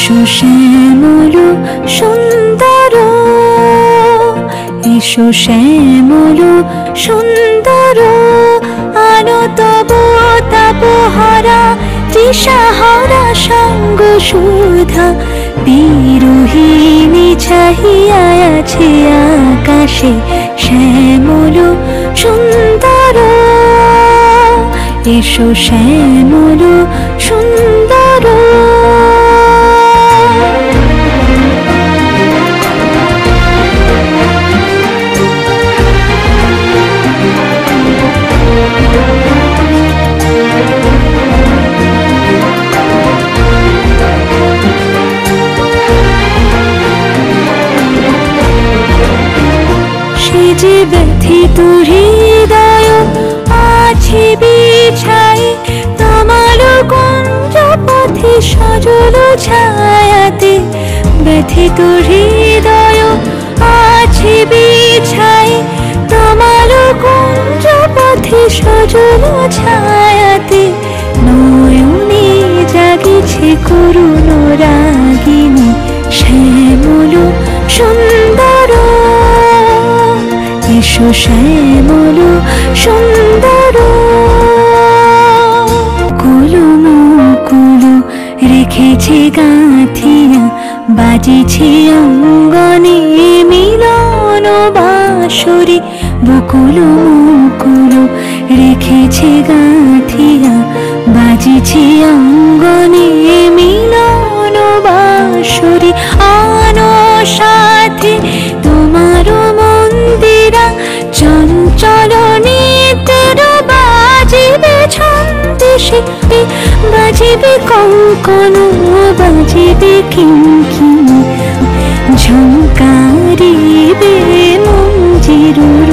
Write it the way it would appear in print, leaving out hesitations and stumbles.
এসো শ্যামল সুন্দর, এসো শ্যামল সুন্দর, আলো তব তাপহারা তৃষাহারা সঙ্গ সুধা। বিরোহিণী চাহিয়া আছে আকাশে শ্যামল সুন্দর, এসো শ্যামল সুন্দর। যে ব্যথিত হৃদয় আছে বিছাই তমাল কুঞ্জ পথে সজল ছায়াতে। ব্যথিত হৃদয় আছে বিছাই তমাল কুঞ্জ পথে সজল ছায়াতে। নয়নে জাগিছে করুণ রাগিনী শ্যামল সুন্দর, এসো শ্যামল সুন্দর। কুলু মুকুলু রেখেছে গাঁথিয়া বাজিছে অঙ্গনে মিলন বাঁশরি। বকুলু মুকুলু রেখেছে গাঁথিয়া বাজিছে অঙ্গনে মিলন বাঁশরি। আনো সাথে তোমার মন্দিরা চঞ্চল নিত্যের বাজিবে ছন্দেশে। বাজিবে কঙ্কণ বাজিবে কিঙ্কিণী, ঝঙ্কারিবে মঞ্জিরুর